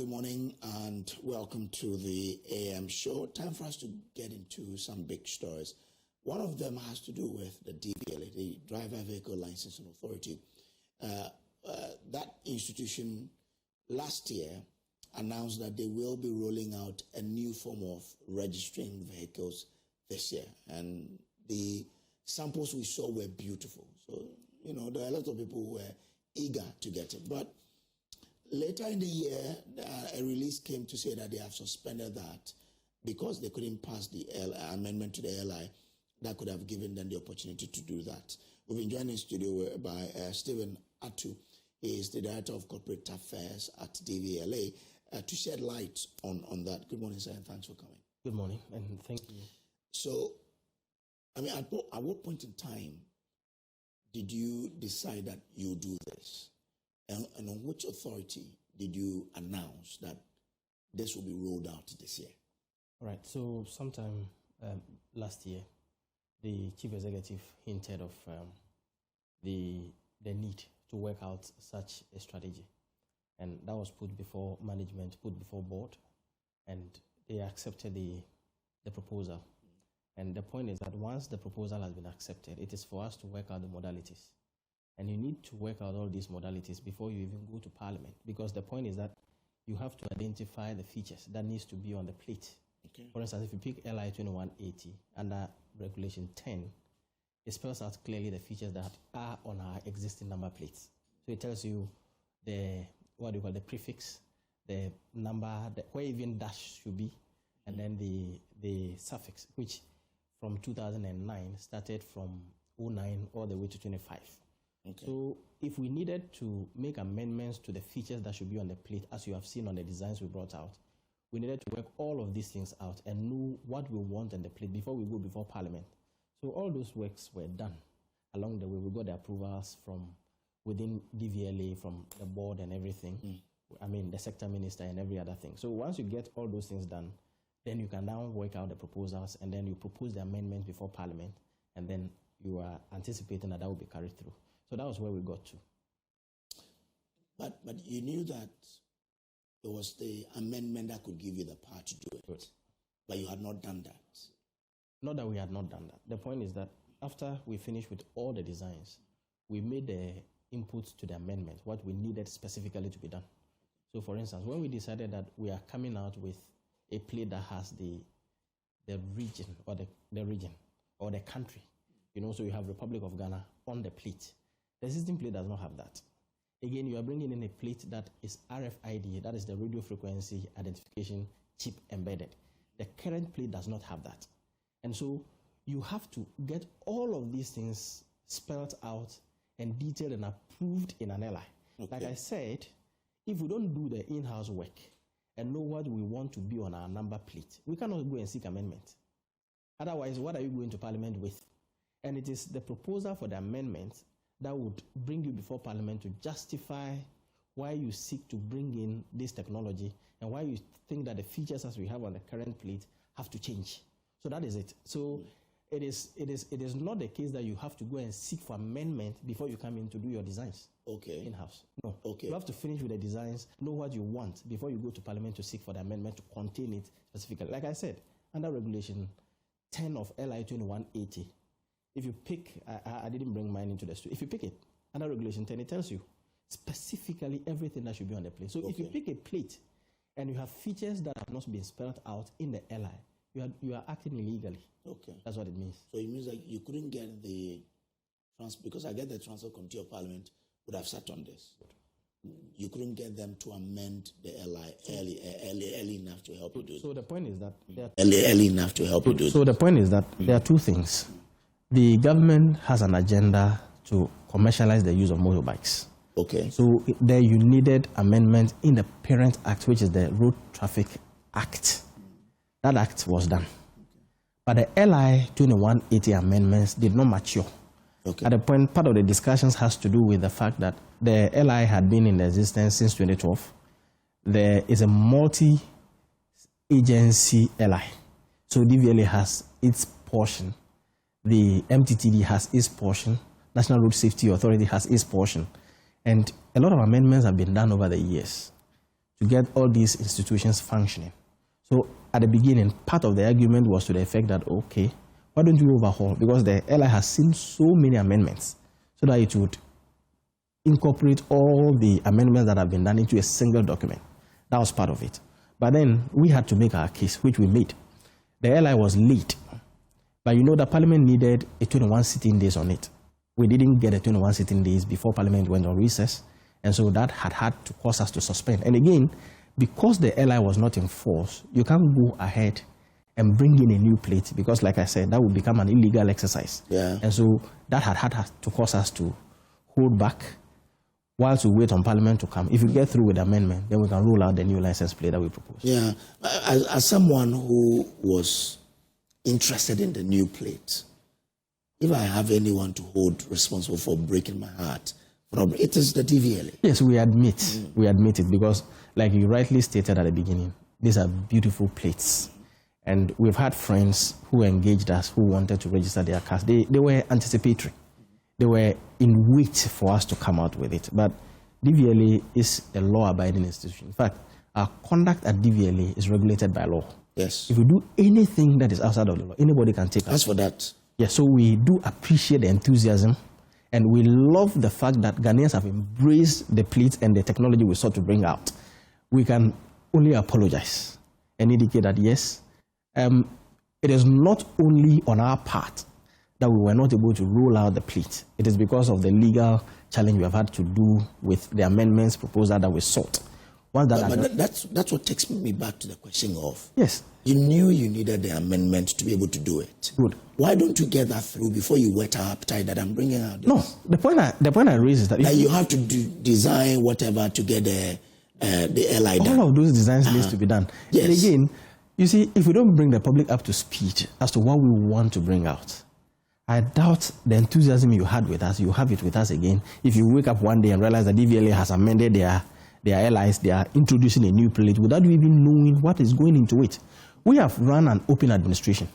Good morning and welcome to the AM show. Time for us to get into some big stories. One of them has to do with the DVLA, the Driver Vehicle Licensing Authority. That institution last year announced that they will be rolling out a new form of registering vehicles this year. And the samples we saw were beautiful. So, you know, there are a lot of people who were eager to get it. But later in the year, a release came to say that they have suspended that because they couldn't pass the amendment to the LI that could have given them the opportunity to do that. We've been joined in studio by Stephen Atu. He is the Director of Corporate Affairs at DVLA to shed light on that. Good morning, sir, and thanks for coming. Good morning, and thank you. So, I mean, at what point in time did you decide that you do this? And on which authority did you announce that this will be rolled out this year? All right, so sometime last year, the chief executive hinted of the need to work out such a strategy. And that was put before management, put before board, and they accepted the proposal. And the point is that once the proposal has been accepted, it is for us to work out the modalities. And you need to work out all these modalities before you even go to Parliament, because the point is that you have to identify the features that needs to be on the plate. Okay. For instance, if you pick LI 2180 under Regulation 10, it spells out clearly the features that are on our existing number plates. So it tells you the prefix, the number, where even dash should be, and then the suffix, which from 2009 started from 09 all the way to 25. Okay. So if we needed to make amendments to the features that should be on the plate, as you have seen on the designs we brought out, we needed to work all of these things out and know what we want on the plate before we go before Parliament. So all those works were done. Along the way, we got the approvals from within DVLA, from the board and everything. I mean, the sector minister and every other thing. So once you get all those things done, then you can now work out the proposals, and then you propose the amendments before Parliament, and then you are anticipating that will be carried through. So that was where we got to. But you knew that it was the amendment that could give you the power to do it. Good. But you had not done that. Not that we had not done that. The point is that after we finished with all the designs, we made the inputs to the amendment, what we needed specifically to be done. So for instance, when we decided that we are coming out with a plate that has the region or the region or the country, you know, so you have Republic of Ghana on the plate. The existing plate does not have that. Again, you are bringing in a plate that is RFID, that is the radio frequency identification chip embedded. The current plate does not have that. And so you have to get all of these things spelled out and detailed and approved in an LI. Okay. Like I said, if we don't do the in-house work and know what we want to be on our number plate, we cannot go and seek amendment. Otherwise, what are you going to Parliament with? And it is the proposal for the amendment that would bring you before Parliament to justify why you seek to bring in this technology and why you think that the features as we have on the current plate have to change. So that is it. So it is not the case that you have to go and seek for amendment before you come in to do your designs. Okay. In-house. No. Okay. You have to finish with the designs, know what you want before you go to Parliament to seek for the amendment to contain it specifically. Like I said, under Regulation 10 of LI 2180, if you pick, I didn't bring mine into the studio. If you pick it, under Regulation 10, it tells you specifically everything that should be on the plate. So if you pick a plate and you have features that have not been spelled out in the LI, you are acting illegally. Okay. That's what it means. So it means that you couldn't get because I get the Transport Committee of Parliament would have sat on this. You couldn't get them to amend the LI early enough to help you do it. So the point is that early enough to help you do it. So the point is that there are two things. The government has an agenda to commercialize the use of motorbikes. Okay. So there you needed amendment in the Parent Act, which is the Road Traffic Act. That act was done. But the LI 2180 amendments did not mature. Okay. At the point, part of the discussions has to do with the fact that the LI had been in existence since 2012. There is a multi-agency LI. So DVLA has its portion. The MTTD has its portion. National Road Safety Authority has its portion. And a lot of amendments have been done over the years. to get all these institutions functioning. So at the beginning, part of the argument was to the effect that, okay, why don't you overhaul? Because the LI has seen so many amendments so that it would incorporate all the amendments that have been done into a single document. That was part of it. But then we had to make our case, which we made. The LI was late, but you know that Parliament needed a 21 sitting days on it. We didn't get a 21 sitting days before Parliament went on recess, and so that had to cause us to suspend. And again, because the LI was not in force, you can't go ahead and bring in a new plate because, like I said, that would become an illegal exercise. Yeah. And so that had to cause us to hold back whilst we wait on Parliament to come. If we get through with the amendment, then we can roll out the new license plate that we propose. Yeah. As someone who was interested in the new plate, if I have anyone to hold responsible for breaking my heart, it is the DVLA. Yes, we admit. We admit it because, like you rightly stated at the beginning, these are beautiful plates. And we've had friends who engaged us who wanted to register their cars. They were anticipatory. They were in wait for us to come out with it. But DVLA is a law-abiding institution. In fact, our conduct at DVLA is regulated by law. Yes. If we do anything that is outside of the law, anybody can take us. As for that. Yes, so we do appreciate the enthusiasm, and we love the fact that Ghanaians have embraced the plate and the technology we sought to bring out. We can only apologize and indicate that, yes, it is not only on our part that we were not able to roll out the plate. It is because of the legal challenge we have had to do with the amendments proposal that we sought. That's what takes me back to the question of, yes, you knew you needed the amendment to be able to do it. Good. Why don't you get that through before you whet our appetite that I'm bringing out this? No, the point I raise is that you have to design whatever to get the LI done. All of those designs needs to be done. Yes. And again, you see, if we don't bring the public up to speed as to what we want to bring out, I doubt the enthusiasm you had with us, you have it with us again. If you wake up one day and realize that DVLA has amended their LIs, they are introducing a new plate without you even knowing what is going into it. We have run an open administration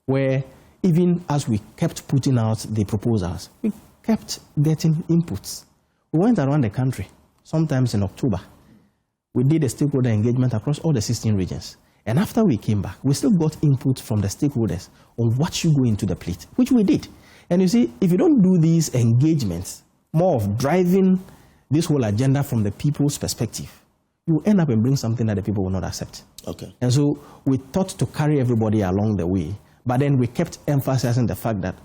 where even as we kept putting out the proposals, we kept getting inputs. We went around the country, sometimes in October. We did a stakeholder engagement across all the 16 regions. And after we came back, we still got input from the stakeholders on what should go into the plate, which we did. And you see, if you don't do these engagements, more of driving this whole agenda from the people's perspective, you end up and bring something that the people will not accept. Okay. And so we thought to carry everybody along the way, but then we kept emphasizing the fact that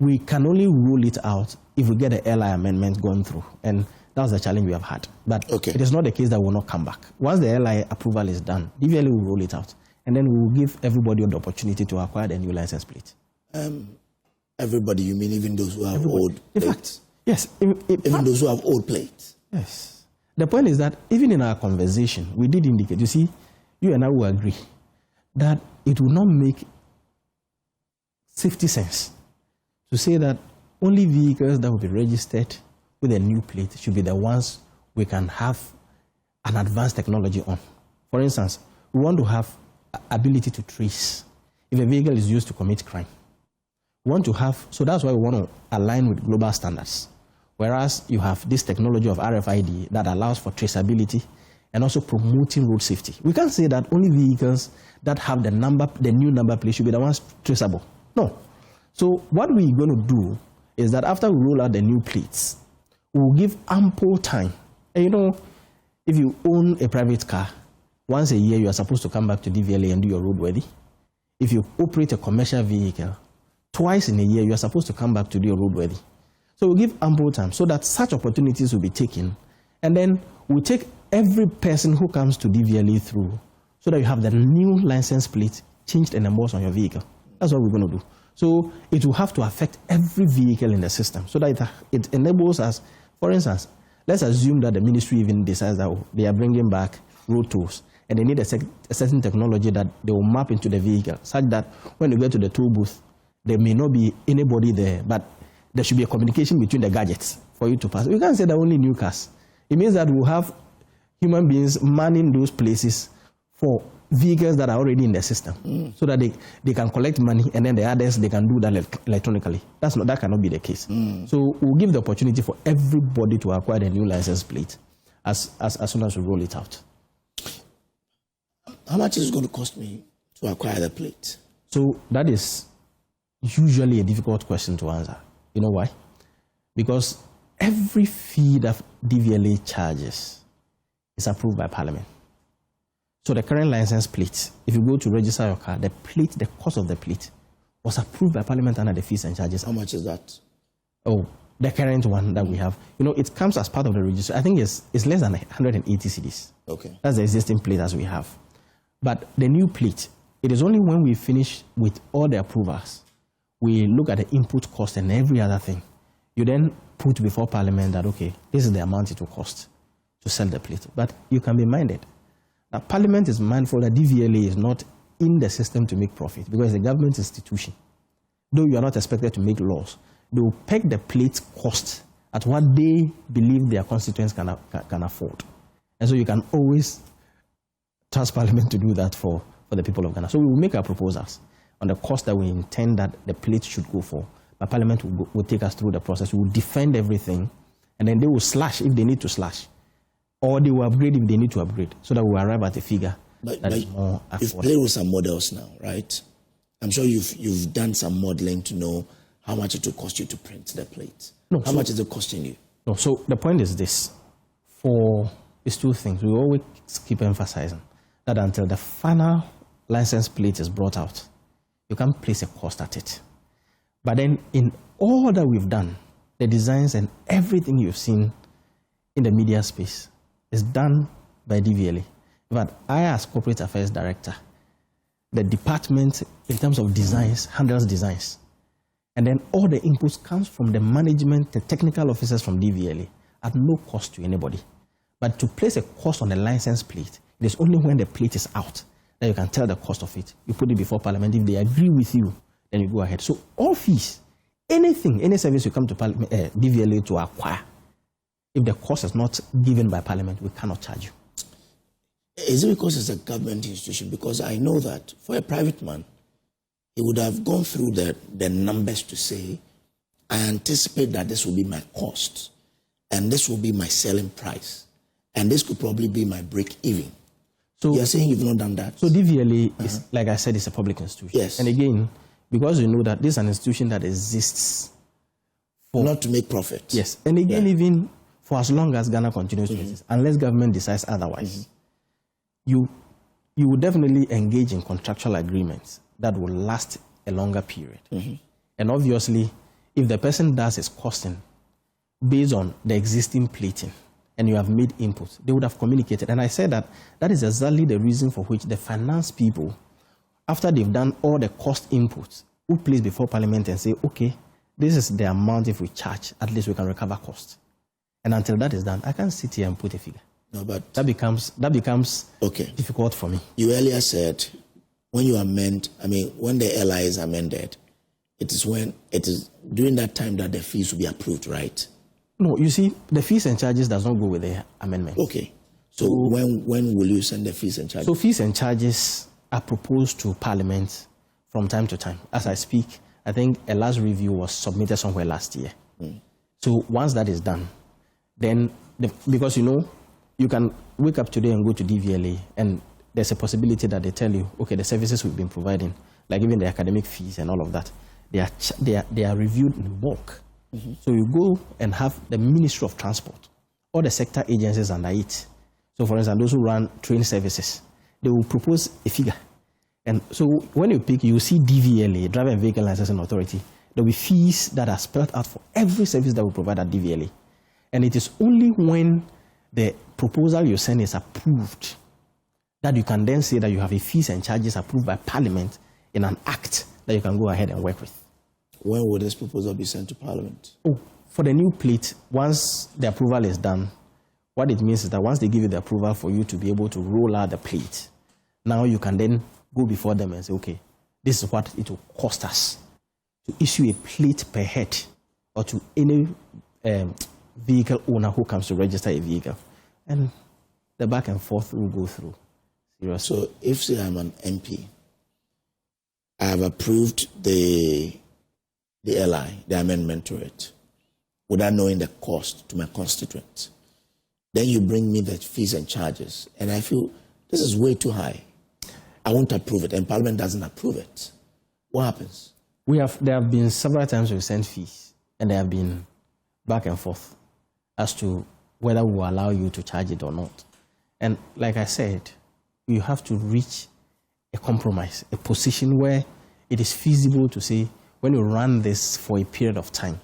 we can only roll it out if we get the LI amendment going through. And that was the challenge we have had. But it is not the case that will not come back. Once the LI approval is done, DVLA will roll it out. And then we will give everybody the opportunity to acquire the new license plate. Everybody, you mean even those who have old plates? In fact, yes. Even those who have old plates? Yes. The point is that even in our conversation, we did indicate, you see, you and I will agree that it will not make safety sense to say that only vehicles that will be registered with a new plate should be the ones we can have an advanced technology on. For instance, we want to have ability to trace if a vehicle is used to commit crime. We want to have, so that's why we want to align with global standards. Whereas you have this technology of RFID that allows for traceability and also promoting road safety. We can't say that only vehicles that have the new number plate should be the ones traceable. No. So what we're going to do is that after we roll out the new plates, we will give ample time. And you know, if you own a private car, once a year you are supposed to come back to DVLA and do your roadworthy. If you operate a commercial vehicle, twice in a year you are supposed to come back to do your roadworthy. So we give ample time so that such opportunities will be taken. And then we take every person who comes to DVLA through so that you have the new license plate changed and embossed on your vehicle. That's what we're going to do. So it will have to affect every vehicle in the system so that it enables us. For instance, let's assume that the ministry even decides that they are bringing back road tolls and they need a certain technology that they will map into the vehicle such that when you get to the toll booth, there may not be anybody there, but there should be a communication between the gadgets for you to pass. You can't say that only new cars. It means that we'll have human beings manning those places for vehicles that are already in the system so that they can collect money and then the others, they can do that electronically. That cannot be the case. So we'll give the opportunity for everybody to acquire the new license plate as soon as we roll it out. How much is it going to cost me to acquire the plate? So that is usually a difficult question to answer. You know why? Because every fee that DVLA charges is approved by Parliament. So the current license plate, if you go to register your car, the plate, the cost of the plate was approved by Parliament under the fees and charges. How much is that? Oh, the current one that we have. You know, it comes as part of the register. I think it's less than 180 cedis. Okay. That's the existing plate as we have. But the new plate, it is only when we finish with all the approvals, we look at the input cost and every other thing. You then put before Parliament that, okay, this is the amount it will cost to sell the plate. But you can be minded that Parliament is mindful that DVLA is not in the system to make profit because it's a government institution. Though you are not expected to make laws, they will peg the plate cost at what they believe their constituents can afford. And so you can always trust Parliament to do that for the people of Ghana. So we will make our proposals on the cost that we intend that the plate should go for. But Parliament will take us through the process. We will defend everything, and then they will slash if they need to slash, or they will upgrade if they need to upgrade, so that we will arrive at a figure that is more affordable. You've played with some models now, right? I'm sure you've done some modeling to know how much it will cost you to print the plate. No, how much is it costing you? No, so the point is this. It's two things. We always keep emphasizing that until the final license plate is brought out, you can't place a cost at it. But then in all that we've done, the designs and everything you've seen in the media space is done by DVLA. But I, as Corporate Affairs Director, the department in terms of designs handles designs. And then all the inputs comes from the management, the technical officers from DVLA at no cost to anybody. But to place a cost on a license plate, it is only when the plate is out that you can tell the cost of it. You put it before Parliament. If they agree with you, then you go ahead. So all fees, anything, any service you come to DVLA to acquire, if the cost is not given by Parliament, we cannot charge you. Is it because it's a government institution? Because I know that for a private man, he would have gone through the numbers to say, I anticipate that this will be my cost, and this will be my selling price, and this could probably be my break-even. So you're saying you've not done that? So DVLA is, like I said, it's a public institution. Yes. And again, because you know that this is an institution that exists for... Not to make profit. Yes. And again, even for as long as Ghana continues to exist, unless government decides otherwise, you will definitely engage in contractual agreements that will last a longer period. And obviously, if the person does his costing based on the existing plating, and you have made inputs, they would have communicated. And I said that is exactly the reason for which the finance people, after they've done all the cost inputs, would place before Parliament and say, okay, this is the amount if we charge, at least we can recover costs. And until that is done, I can't sit here and put a figure. No, but that becomes okay. Difficult for me. You earlier said when you amend, when the LI is amended, it is during that time that the fees will be approved, right? No, you see, the fees and charges does not go with the amendment. Okay. So when will you send the fees and charges? So fees and charges are proposed to Parliament from time to time. As I speak, I think a last review was submitted somewhere last year. So once that is done, then, because you can wake up today and go to DVLA, and there's a possibility that they tell you, okay, the services we've been providing, like even the academic fees and all of that, they are reviewed in bulk. So you go and have the Ministry of Transport, all the sector agencies under it. So for instance, those who run train services, they will propose a figure. And so when you pick, you see DVLA, Driver and Vehicle Licensing Authority, there will be fees that are spelled out for every service that we provide at DVLA. And it is only when the proposal you send is approved that you can then say that you have a fees and charges approved by Parliament in an act that you can go ahead and work with. When will this proposal be sent to Parliament? For the new plate, once the approval is done, what it means is that once they give you the approval for you to be able to roll out the plate, now you can then go before them and say, okay, this is what it will cost us to issue a plate per head or to any vehicle owner who comes to register a vehicle. And the back and forth will go through. Seriously. So if, say, I'm an MP, I have approved the LI, the amendment to it, without knowing the cost to my constituents. Then you bring me the fees and charges, and I feel this is way too high. I won't approve it, and Parliament doesn't approve it. What happens? There have been several times we've sent fees, and there have been back and forth as to whether we will allow you to charge it or not. And like I said, you have to reach a compromise, a position where it is feasible to say, when you run this for a period of time,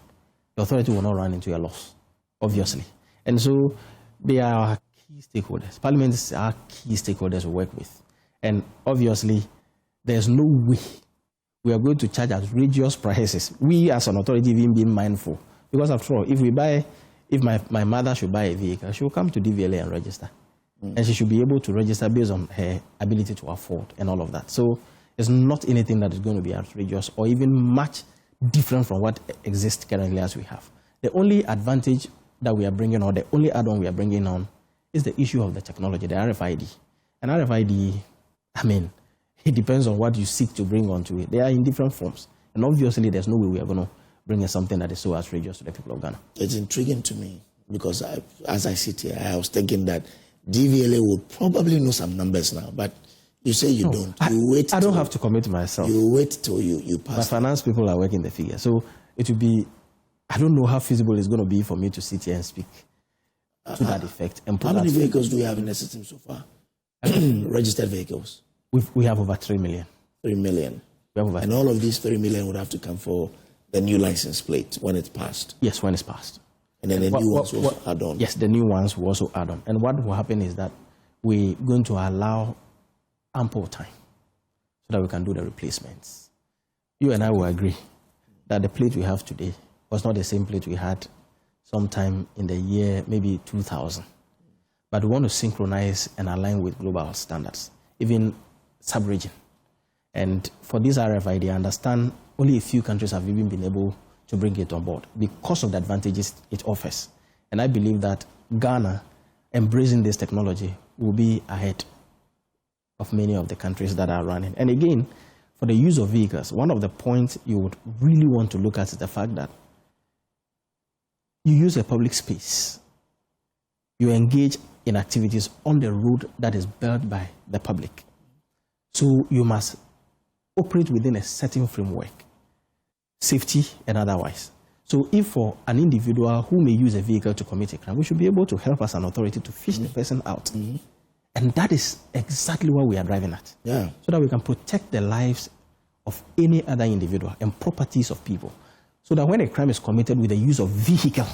the authority will not run into a loss, obviously. And so they are our key stakeholders. Parliament is our key stakeholders we work with. And obviously, there's no way we are going to charge outrageous prices. We as an authority even being mindful. Because after all, if my mother should buy a vehicle, she will come to DVLA and register. And she should be able to register based on her ability to afford and all of that. So it's not anything that is going to be outrageous or even much different from what exists currently as we have. The only advantage that we are bringing on, the only add-on we are bringing on, is the issue of the technology, the RFID. And RFID, I mean, it depends on what you seek to bring onto it. They are in different forms. And obviously, there's no way we are going to bring in something that is so outrageous to the people of Ghana. It's intriguing to me because as I sit here, I was thinking that DVLA would probably know some numbers now, but you say you don't. You wait. I don't have to commit myself. You wait till you pass. My finance people are working the figure. So it will be, I don't know how feasible it's going to be for me to sit here and speak to that effect. And how many vehicles do we have in the system so far? Registered vehicles? We have over 3 million. 3 million. And all of these 3 million would have to come for the new license plate when it's passed? Yes, when it's passed. And then the new ones will also add on? Yes, the new ones will also add on. And what will happen is that we're going to allow ample time so that we can do the replacements. You and I will agree that the plate we have today was not the same plate we had sometime in the year, maybe 2000. But we want to synchronize and align with global standards, even sub-region. And for this RFID, I understand only a few countries have even been able to bring it on board because of the advantages it offers. And I believe that Ghana, embracing this technology, will be ahead of many of the countries that are running. And again, for the use of vehicles, one of the points you would really want to look at is the fact that you use a public space. You engage in activities on the road that is built by the public. So you must operate within a certain framework, safety and otherwise. So if for an individual who may use a vehicle to commit a crime, we should be able to help as an authority to fish the person out. And that is exactly what we are driving at. Yeah. So that we can protect the lives of any other individual and properties of people. So that when a crime is committed with the use of vehicle,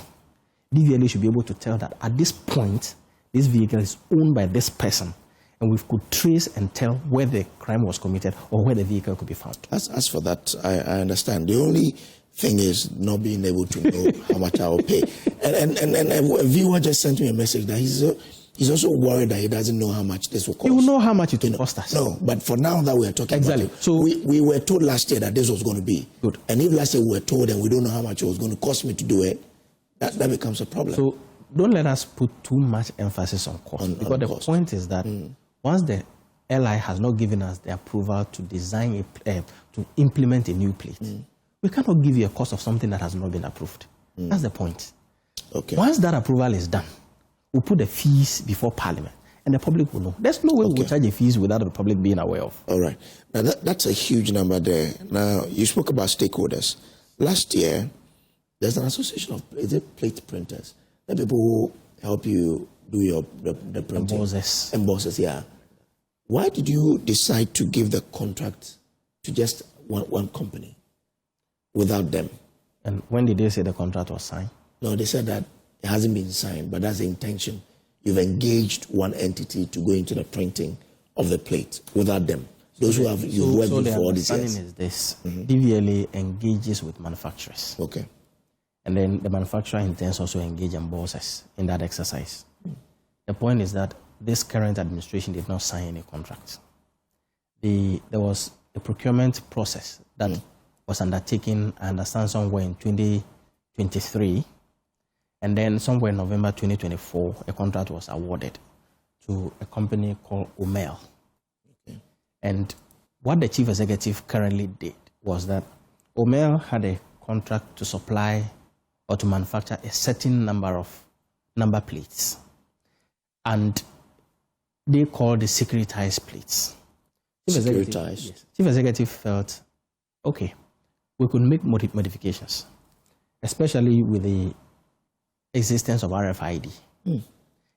DVLA should be able to tell that at this point, this vehicle is owned by this person. And we could trace and tell where the crime was committed or where the vehicle could be found. As for that, I understand. The only thing is not being able to know how much I will pay. And a viewer just sent me a message that he's also worried that he doesn't know how much this will cost. He will know how much it will cost us. No, but for now that we are talking about it, so we were told last year that this was going to be. Good. And if last year we were told and we don't know how much it was going to cost me to do it, that becomes a problem. So don't let us put too much emphasis on cost. Because the point is that once the LI has not given us the approval to design, to implement a new plate, we cannot give you a cost of something that has not been approved. That's the point. Okay. Once that approval is done, we'll put the fees before Parliament, and the public will know. There's no way we'll charge the fees without the public being aware of. All right. Now, that's a huge number there. Now, you spoke about stakeholders. Last year, there's an association of plate printers. The people who help you do the printing. Embossers, yeah. Why did you decide to give the contract to just one company without them? And when did they say the contract was signed? No, they said that it hasn't been signed, but that's the intention. You've engaged one entity to go into the printing of the plate without them. Those who have you've worked with for all these years. So the understanding is this: DVLA engages with manufacturers. Okay. And then the manufacturer intends also engage embossers in that exercise. The point is that this current administration did not sign any contracts. There was a procurement process that was undertaken, I understand, somewhere in 2023. And then somewhere in November 2024, a contract was awarded to a company called Omel. Okay. And what the chief executive currently did was that Omel had a contract to supply or to manufacture a certain number of number plates. And they called the securitized plates. securitized. Yes. Chief executive felt, okay, we could make modifications, especially with the existence of RFID.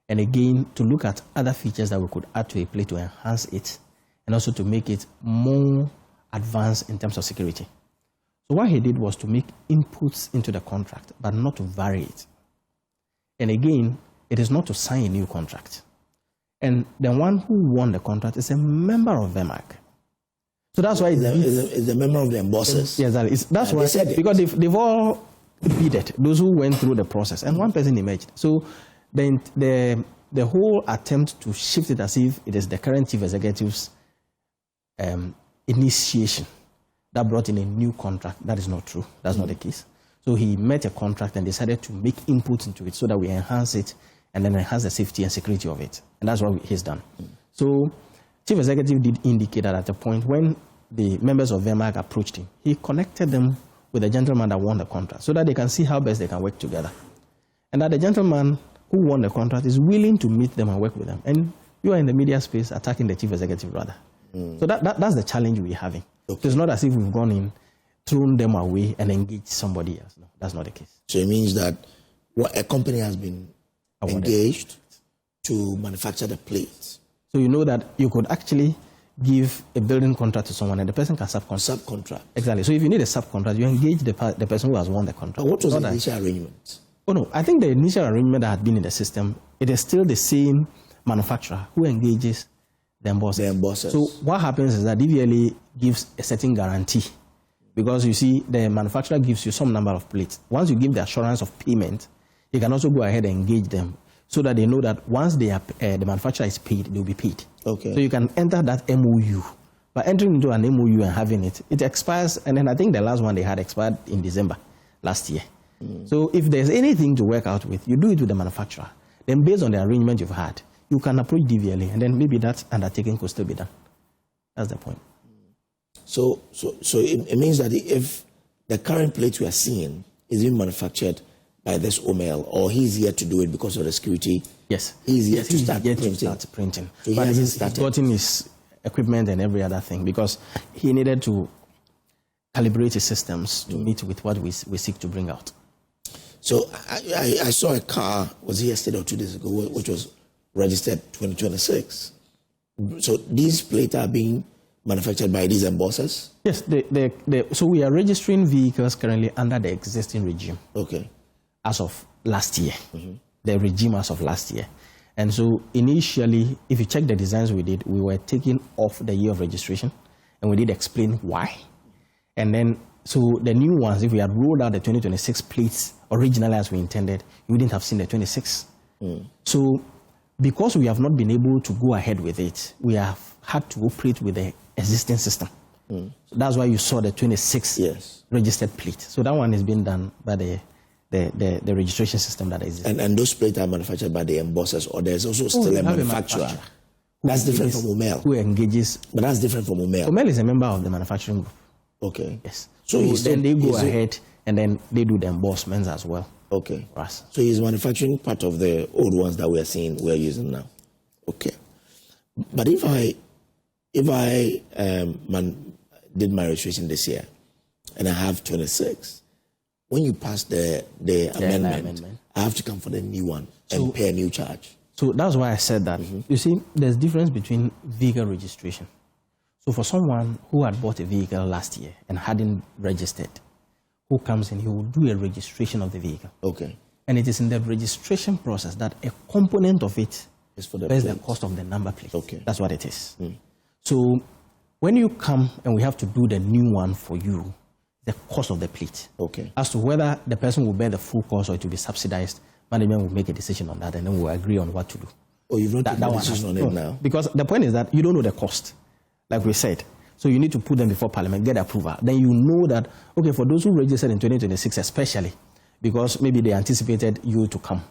And again, to look at other features that we could add to a plate to enhance it and also to make it more advanced in terms of security. So what he did was to make inputs into the contract, but not to vary it. And again, it is not to sign a new contract. And the one who won the contract is a member of VEMAG. So that's why it's a member of the bosses. Yes, that's why, because they've all bidded, those who went through the process, and one person emerged. So the whole attempt to shift it as if it is the current chief executive's initiation that brought in a new contract, that is not true. That's not the case. So he met a contract and decided to make inputs into it so that we enhance it and then enhance the safety and security of it. And that's what he's done. So chief executive did indicate that at a point when the members of VEMAG approached him, he connected them with the gentleman that won the contract so that they can see how best they can work together. And that the gentleman who won the contract is willing to meet them and work with them. And you are in the media space attacking the chief executive rather. So that's the challenge we're having. Okay. So it's not as if we've gone in, thrown them away and engaged somebody else. No, that's not the case. So it means that a company has been engaged to manufacture the plates. So you know that you could actually give a building contract to someone and the person can subcontract. Exactly. So if you need a subcontract, you engage the person who has won the contract. But what was the initial arrangement? Oh no, I think the initial arrangement that had been in the system, it is still the same manufacturer who engages the embossers. So what happens is that DVLA gives a certain guarantee because you see the manufacturer gives you some number of plates. Once you give the assurance of payment, you can also go ahead and engage them so that they know that once they are, the manufacturer is paid, they will be paid. Okay. So you can enter that MOU. By entering into an MOU and having it, it expires, and then I think the last one they had expired in December last year. So if there's anything to work out with, you do it with the manufacturer. Then based on the arrangement you've had, you can approach DVLA, and then maybe that undertaking could still be done. That's the point. So it means that if the current plate we are seeing is being manufactured by this OML, or he's here to do it because of the security. Yes. He's here to start printing. So but he's gotten his equipment and every other thing because he needed to calibrate his systems to meet with what we seek to bring out. So I saw a car, was it yesterday or 2 days ago, which was registered 2026. So these plates are being manufactured by these embossers? Yes. So we are registering vehicles currently under the existing regime. Okay. As of last year. The regime as of last year. And so initially, if you check the designs we did, we were taking off the year of registration, and we did explain why. And then, so the new ones, if we had rolled out the 2026 plates originally as we intended, you wouldn't have seen the 26. So because we have not been able to go ahead with it, we have had to operate with the existing system. So that's why you saw the 26 registered plate. So that one is being done by the registration system that exists. And those plates are manufactured by the embossers, or there's also still a manufacturer? That's different from OML. Who engages. But that's different from OML. OML is a member of the manufacturing group. Okay. Yes. So then they go ahead and then they do the embossments as well. Okay. For us. So he's manufacturing part of the old ones that we're using now. Okay. But if I did my registration this year and I have 26, when you pass the amendment, I have to come for the new one and pay a new charge. So that's why I said that. You see, there's difference between vehicle registration. So for someone who had bought a vehicle last year and hadn't registered, who comes in, he will do a registration of the vehicle. Okay. And it is in the registration process that a component of it is for the cost of the number plate. Okay. That's what it is. So when you come and we have to do the new one for you, the cost of the plate. Okay. As to whether the person will bear the full cost or it will be subsidized, management will make a decision on that and then we'll agree on what to do. Oh, you've not taken a decision on it now? Because the point is that you don't know the cost, like we said. So you need to put them before Parliament, get approval. Then you know that, okay, for those who registered in 2026 especially, because maybe they anticipated you to come.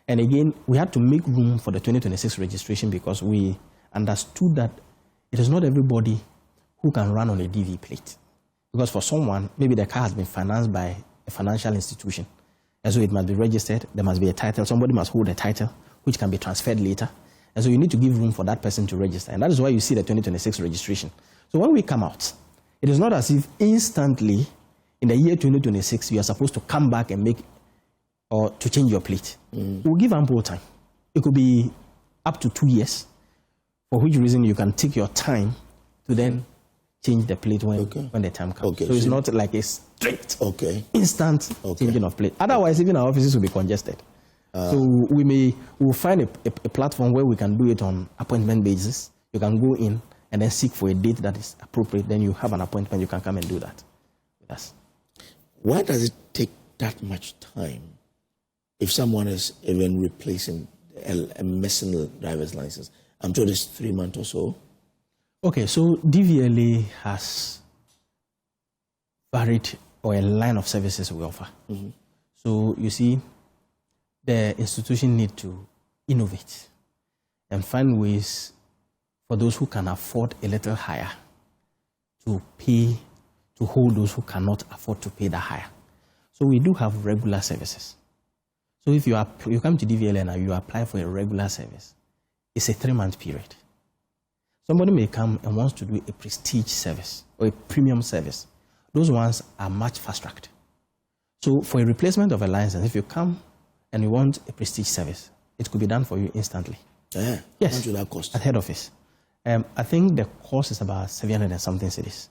And again, we had to make room for the 2026 registration because we understood that it is not everybody who can run on a DV plate. Because for someone, maybe the car has been financed by a financial institution. And so it must be registered, there must be a title, somebody must hold a title, which can be transferred later. And so you need to give room for that person to register. And that is why you see the 2026 registration. So when we come out, it is not as if instantly in the year 2026 you are supposed to come back and make or to change your plate. We'll give ample time. It could be up to 2 years, for which reason you can take your time to then change the plate when the time comes. So it's not like a strict, instant changing of plate. Otherwise, even our offices will be congested. So we'll find a platform where we can do it on appointment basis. You can go in and then seek for a date that is appropriate. Then you have an appointment, you can come and do that with us. Why does it take that much time if someone is even replacing a missing driver's license? I'm told it's 3 months or so. Okay, so DVLA has varied or a line of services we offer. So you see, the institution need to innovate and find ways for those who can afford a little higher to pay, to hold those who cannot afford to pay the higher. So we do have regular services. So if you come to DVLA and you apply for a regular service, it's a 3-month period. Somebody may come and wants to do a prestige service or a premium service. Those ones are much fast-tracked. So for a replacement of a license, if you come and you want a prestige service, it could be done for you instantly. Yes. How much will that cost? At head office. I think the cost is about 700 and something cedis.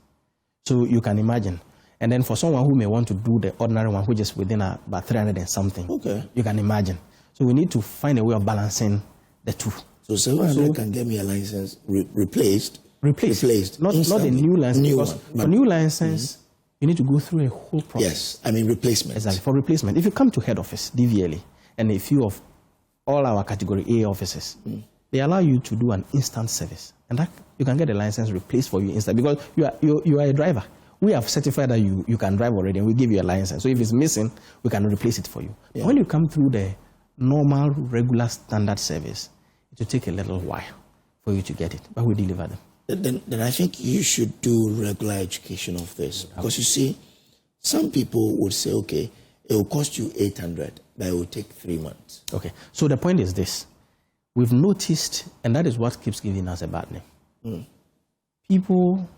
So you can imagine. And then for someone who may want to do the ordinary one, which is within about 300 and something, you can imagine. So we need to find a way of balancing the two. So 700 can get me a license replaced. Not a new license. For new license, you need to go through a whole process. Yes, I mean replacement. Exactly, for replacement. If you come to head office, DVLA, and a few of all our category A offices, they allow you to do an instant service. And that you can get a license replaced for you instantly because you are a driver. We have certified that you can drive already and we give you a license. So if it's missing, we can replace it for you. Yeah. When you come through the normal, regular, standard service, it will take a little while for you to get it, but we deliver them. Then I think you should do regular education of this. Because you see, some people would say, okay, it will cost you 800, but it will take 3 months. Okay, so the point is this. We've noticed, and that is what keeps giving us a bad name. People,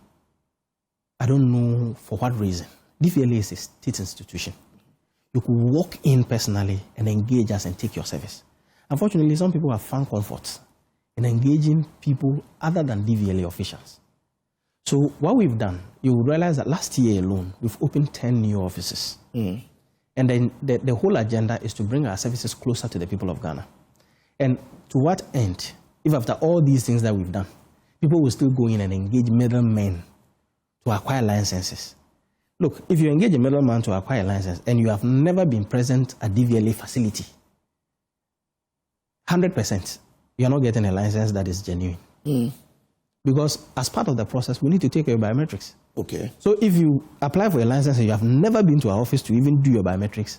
I don't know for what reason, DVLA is a state institution. You could walk in personally and engage us and take your service. Unfortunately, some people have found comfort in engaging people other than DVLA officials. So what we've done, you will realize that last year alone, we've opened 10 new offices. And then the whole agenda is to bring our services closer to the people of Ghana. And to what end, if after all these things that we've done, people will still go in and engage middlemen to acquire licenses. Look, if you engage a middleman to acquire a license and you have never been present at DVLA facility, 100%, you're not getting a license that is genuine. Because as part of the process, we need to take your biometrics. Okay. So if you apply for a license and you have never been to our office to even do your biometrics,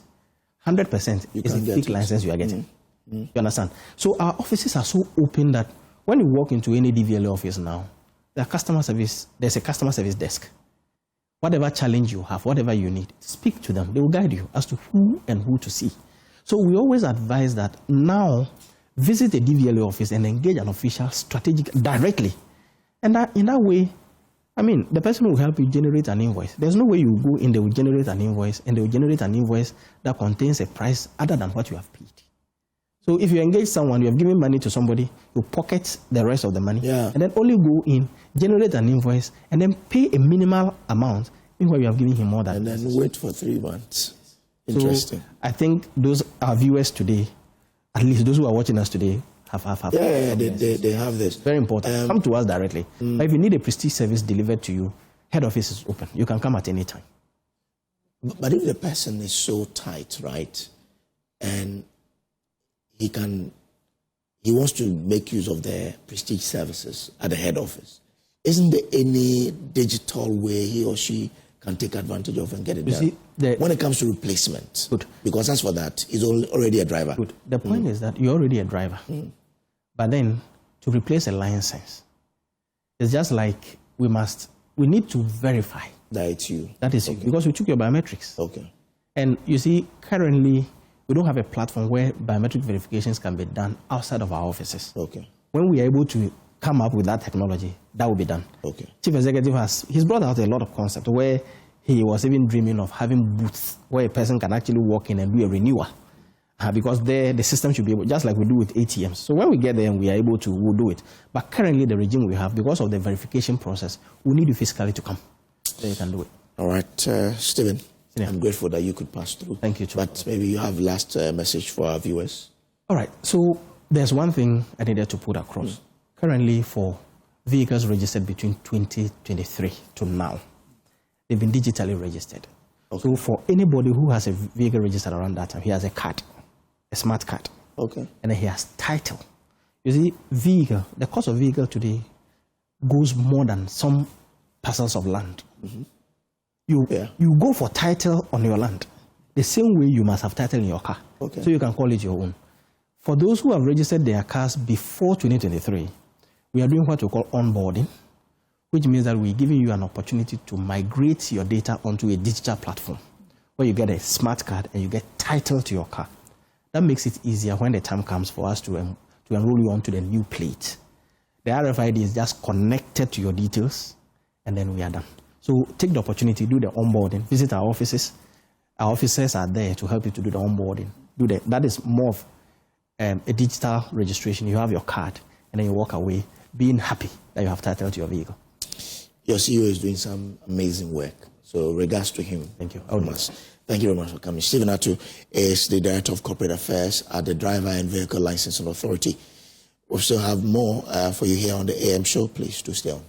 100% is a fake license you are getting. You understand? So our offices are so open that when you walk into any DVLA office now, there's a customer service desk. Whatever challenge you have, whatever you need, speak to them. They will guide you as to who and who to see. So we always advise that now visit a DVLA office and engage an official directly. And that, in that way, I mean, the person will help you generate an invoice. There's no way you go in, they will generate an invoice, and they will generate an invoice that contains a price other than what you have paid. So if you engage someone, you have given money to somebody, you pocket the rest of the money, and then only go in, generate an invoice, and then pay a minimal amount, meanwhile you have given him more than and then wait for 3 months. Interesting. So I think those our viewers today, at least those who are watching us today, have they have this. Very important. Come to us directly. But if you need a prestige service delivered to you, head office is open. You can come at any time. But if the person is so tight, right, and he wants to make use of the prestige services at the head office, isn't there any digital way he or she can take advantage of and get it done? When it comes to replacement, because as for that, he's already a driver. The point is that you're already a driver. But then, to replace a license, it's just like we need to verify that it's you. That is you, because we took your biometrics. Okay. And you see, currently, we don't have a platform where biometric verifications can be done outside of our offices. Okay. When we are able to come up with that technology, that will be done. Okay. Chief Executive he's brought out a lot of concepts where he was even dreaming of having booths where a person can actually walk in and do a renewal. Because there, the system should be able, just like we do with ATMs. So when we get there and we are able to, we'll do it. But currently, the regime we have, because of the verification process, we need you physically to come. Then you can do it. All right, Stephen, I'm grateful that you could pass through. Thank you, too. But maybe you have last message for our viewers. All right, so there's one thing I needed to put across. Currently, for vehicles registered between 2023 to now, they've been digitally registered. Okay. So for anybody who has a vehicle registered around that time, he has a card, a smart card. Okay. And then he has title. You see, vehicle, the cost of vehicle today goes more than some parcels of land. You go for title on your land. The same way you must have title in your car. Okay. So you can call it your own. For those who have registered their cars before 2023, we are doing what we call onboarding, which means that we're giving you an opportunity to migrate your data onto a digital platform where you get a smart card and you get title to your car. That makes it easier when the time comes for us to enroll you onto the new plate. The RFID is just connected to your details, and then we are done. So take the opportunity, do the onboarding, visit our offices. Our officers are there to help you to do the onboarding. That is more of a digital registration. You have your card, and then you walk away being happy that you have title to your vehicle. Your CEO is doing some amazing work. So regards to him. Thank you. Thank you very much for coming. Stephen Atu is the Director of Corporate Affairs at the Driver and Vehicle Licensing Authority. We'll still have more for you here on the AM show. Please do stay on.